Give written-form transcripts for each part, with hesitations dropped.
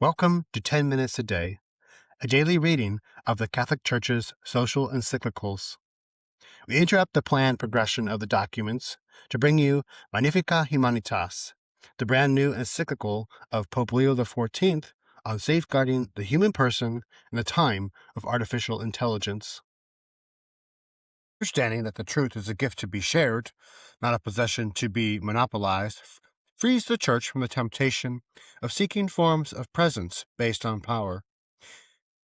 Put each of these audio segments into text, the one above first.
Welcome to 10 Minutes a Day, a daily reading of the Catholic Church's social encyclicals. We interrupt the planned progression of the documents to bring you Magnifica Humanitas, the brand new encyclical of Pope Leo XIV on safeguarding the human person in the time of artificial intelligence. Understanding that the truth is a gift to be shared, not a possession to be monopolized, frees the Church from the temptation of seeking forms of presence based on power.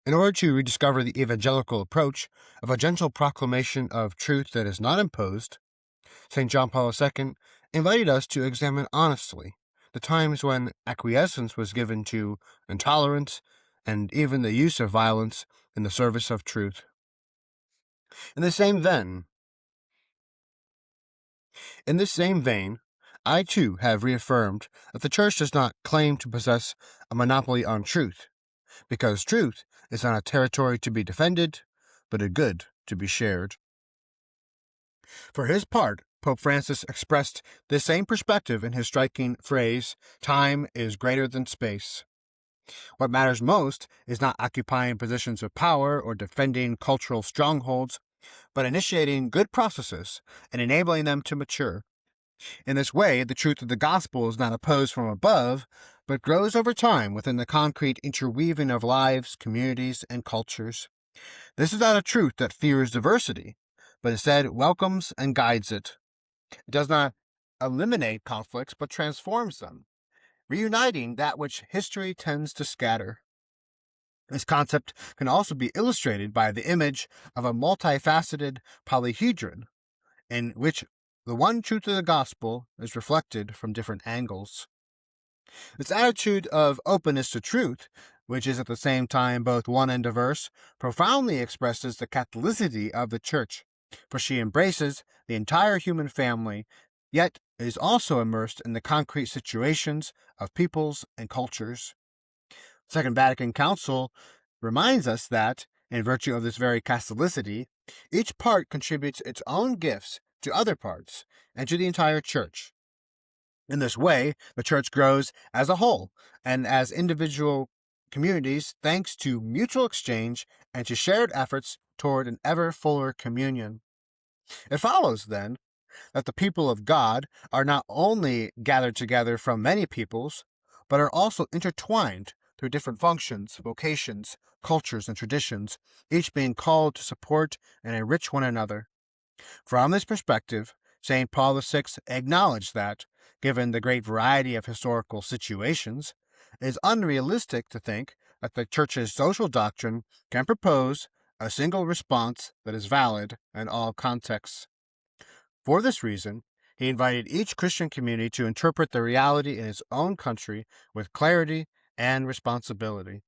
In order to rediscover the evangelical approach of a gentle proclamation of truth that is not imposed, St. John Paul II invited us to examine honestly the times when acquiescence was given to intolerance and even the use of violence in the service of truth. In the same vein, I too have reaffirmed that the Church does not claim to possess a monopoly on truth, because truth is not a territory to be defended, but a good to be shared. For his part, Pope Francis expressed this same perspective in his striking phrase, "Time is greater than space." What matters most is not occupying positions of power or defending cultural strongholds, but initiating good processes and enabling them to mature. In this way, the truth of the gospel is not opposed from above, but grows over time within the concrete interweaving of lives, communities, and cultures. This is not a truth that fears diversity, but instead welcomes and guides it. It does not eliminate conflicts, but transforms them, reuniting that which history tends to scatter. This concept can also be illustrated by the image of a multifaceted polyhedron, in which the one truth of the gospel is reflected from different angles. This attitude of openness to truth, which is at the same time both one and diverse, profoundly expresses the Catholicity of the Church, for she embraces the entire human family, yet is also immersed in the concrete situations of peoples and cultures. The Second Vatican Council reminds us that, in virtue of this very Catholicity, each part contributes its own gifts to other parts and to the entire Church. In this way, the Church grows as a whole and as individual communities thanks to mutual exchange and to shared efforts toward an ever fuller communion. It follows, then, that the people of God are not only gathered together from many peoples, but are also intertwined through different functions, vocations, cultures, and traditions, each being called to support and enrich one another. From this perspective, St. Paul VI acknowledged that, given the great variety of historical situations, it is unrealistic to think that the Church's social doctrine can propose a single response that is valid in all contexts. For this reason, he invited each Christian community to interpret the reality in its own country with clarity and responsibility.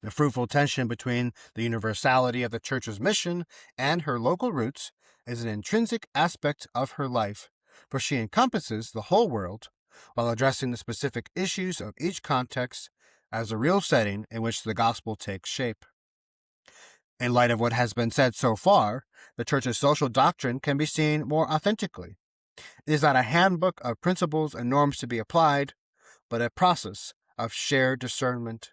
The fruitful tension between the universality of the Church's mission and her local roots is an intrinsic aspect of her life, for she encompasses the whole world, while addressing the specific issues of each context as a real setting in which the gospel takes shape. In light of what has been said so far, the Church's social doctrine can be seen more authentically. It is not a handbook of principles and norms to be applied, but a process of shared discernment.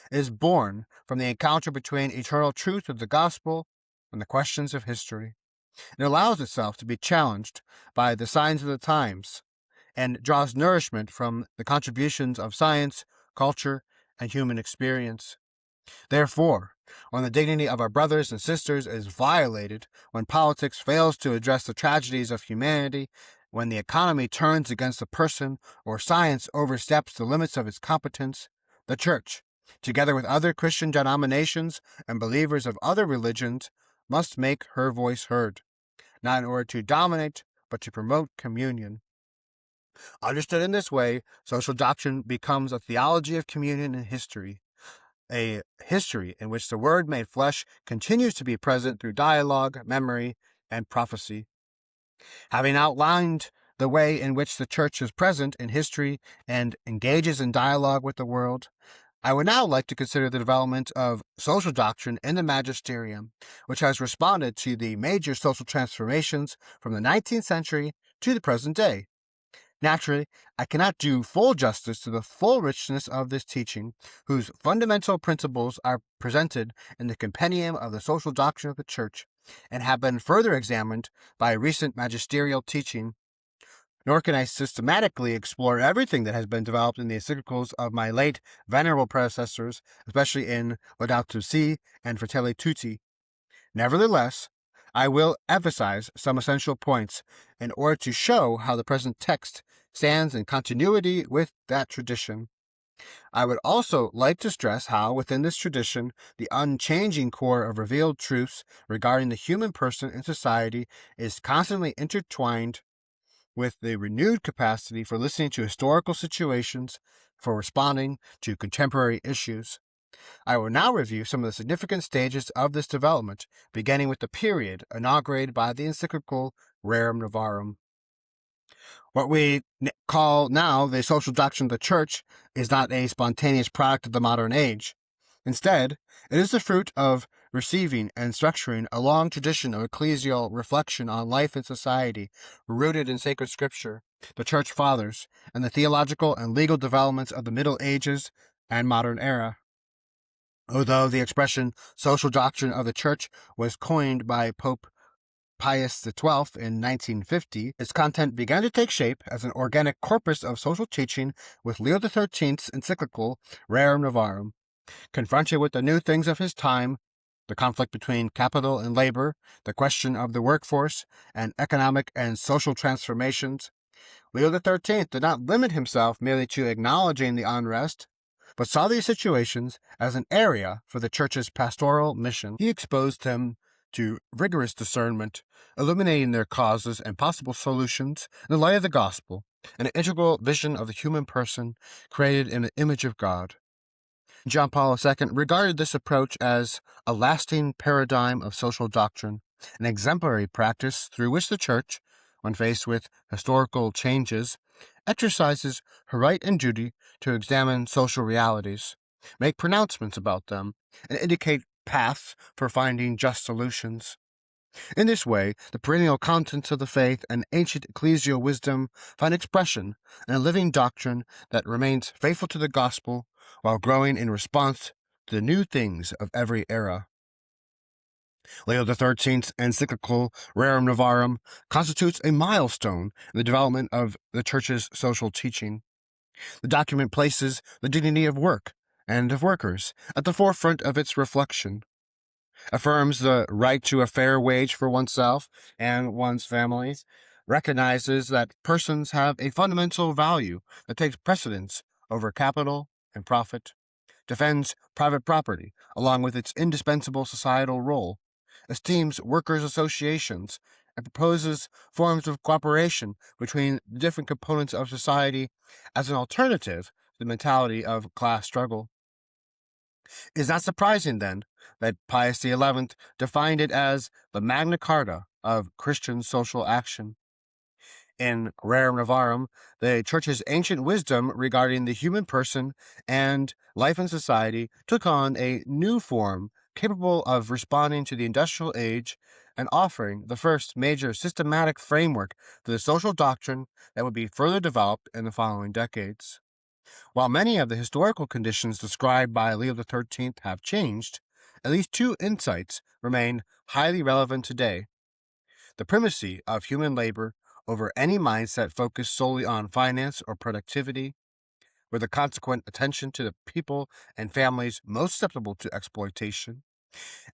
It is born from the encounter between eternal truth of the gospel and the questions of history. It allows itself to be challenged by the signs of the times and draws nourishment from the contributions of science, culture, and human experience. Therefore, when the dignity of our brothers and sisters is violated, when politics fails to address the tragedies of humanity, when the economy turns against the person or science oversteps the limits of its competence, the Church, together with other Christian denominations and believers of other religions, must make her voice heard, not in order to dominate, but to promote communion. Understood in this way, social doctrine becomes a theology of communion and history, a history in which the Word made flesh continues to be present through dialogue, memory, and prophecy. Having outlined the way in which the Church is present in history and engages in dialogue with the world, I would now like to consider the development of social doctrine in the Magisterium, which has responded to the major social transformations from the 19th century to the present day. Naturally, I cannot do full justice to the full richness of this teaching, whose fundamental principles are presented in the Compendium of the Social Doctrine of the Church, and have been further examined by recent magisterial teaching, nor can I systematically explore everything that has been developed in the encyclicals of my late venerable predecessors, especially in Laudato Si and Fratelli Tutti. Nevertheless, I will emphasize some essential points in order to show how the present text stands in continuity with that tradition. I would also like to stress how, within this tradition, the unchanging core of revealed truths regarding the human person in society is constantly intertwined with the renewed capacity for listening to historical situations, for responding to contemporary issues. I will now review some of the significant stages of this development, beginning with the period inaugurated by the encyclical Rerum Novarum. What we call now the social doctrine of the Church is not a spontaneous product of the modern age. Instead, it is the fruit of receiving and structuring a long tradition of ecclesial reflection on life and society, rooted in sacred scripture, the Church Fathers, and the theological and legal developments of the Middle Ages and modern era. Although the expression social doctrine of the Church was coined by Pope Pius XII in 1950, its content began to take shape as an organic corpus of social teaching with Leo XIII's encyclical Rerum Novarum. Confronted with the new things of his time, the conflict between capital and labor, the question of the workforce, and economic and social transformations, Leo XIII did not limit himself merely to acknowledging the unrest, but saw these situations as an area for the Church's pastoral mission. He exposed them to rigorous discernment, illuminating their causes and possible solutions in the light of the gospel, an integral vision of the human person created in the image of God. John Paul II regarded this approach as a lasting paradigm of social doctrine, an exemplary practice through which the Church, when faced with historical changes, exercises her right and duty to examine social realities, make pronouncements about them, and indicate paths for finding just solutions. In this way, the perennial contents of the faith and ancient ecclesial wisdom find expression in a living doctrine that remains faithful to the gospel while growing in response to the new things of every era. Leo XIII's encyclical Rerum Novarum constitutes a milestone in the development of the Church's social teaching. The document places the dignity of work and of workers at the forefront of its reflection, affirms the right to a fair wage for oneself and one's family, recognizes that persons have a fundamental value that takes precedence over capital and profit, defends private property along with its indispensable societal role, esteems workers' associations, and proposes forms of cooperation between the different components of society as an alternative to the mentality of class struggle. It is not surprising, then, that Pius XI defined it as the Magna Carta of Christian social action. In Rerum Novarum, the Church's ancient wisdom regarding the human person and life in society took on a new form capable of responding to the industrial age and offering the first major systematic framework for the social doctrine that would be further developed in the following decades. While many of the historical conditions described by Leo XIII have changed, at least two insights remain highly relevant today: the primacy of human labor over any mindset focused solely on finance or productivity, with a consequent attention to the people and families most susceptible to exploitation,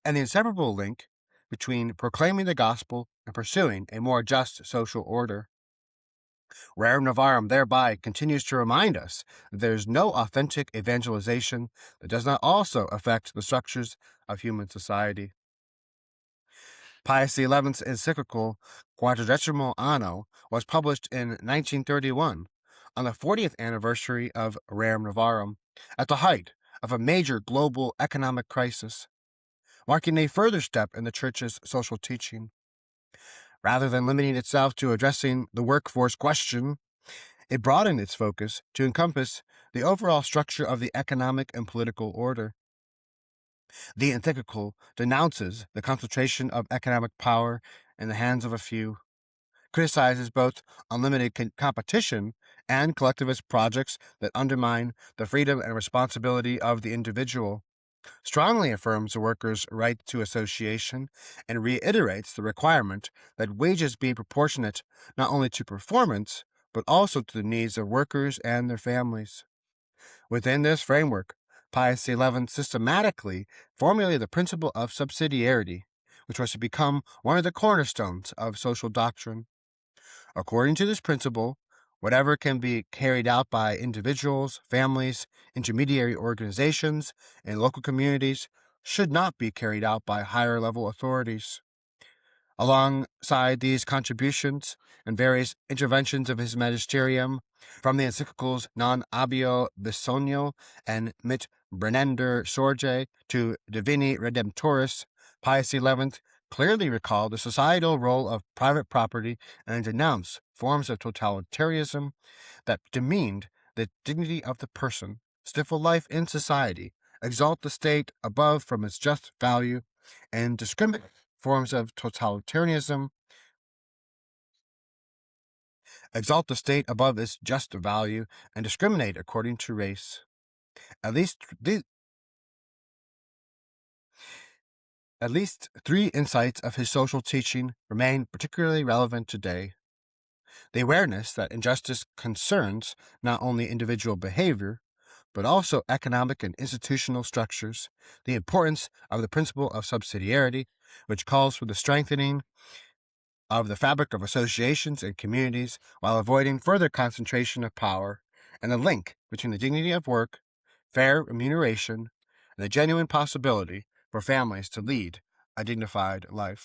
and the inseparable link between proclaiming the gospel and pursuing a more just social order. Rerum Novarum thereby continues to remind us that there is no authentic evangelization that does not also affect the structures of human society. Pius XI's encyclical Quadragesimo Anno was published in 1931, on the 40th anniversary of Rerum Novarum, at the height of a major global economic crisis, marking a further step in the Church's social teaching. Rather than limiting itself to addressing the workforce question, it broadened its focus to encompass the overall structure of the economic and political order. The encyclical denounces the concentration of economic power in the hands of a few, criticizes both unlimited competition and collectivist projects that undermine the freedom and responsibility of the individual, strongly affirms the workers' right to association, and reiterates the requirement that wages be proportionate not only to performance, but also to the needs of workers and their families. Within this framework, Pius XI systematically formulated the principle of subsidiarity, which was to become one of the cornerstones of social doctrine. According to this principle, whatever can be carried out by individuals, families, intermediary organizations, and local communities should not be carried out by higher level authorities. Alongside these contributions and various interventions of his magisterium, from the encyclicals Non Abio Bisogno and Mit Brennender Sorge to Divini Redemptoris, Pius XI clearly recalled the societal role of private property and denounced forms of totalitarianism that demeaned the dignity of the person, stifle life in society, exalt the state above from its just value, and discriminate forms of totalitarianism, exalt the state above its just value, and discriminate according to race. At least three insights of his social teaching remain particularly relevant today. The awareness that injustice concerns not only individual behavior, but also economic and institutional structures, the importance of the principle of subsidiarity, which calls for the strengthening of the fabric of associations and communities while avoiding further concentration of power, and the link between the dignity of work, fair remuneration, and the genuine possibility for families to lead a dignified life.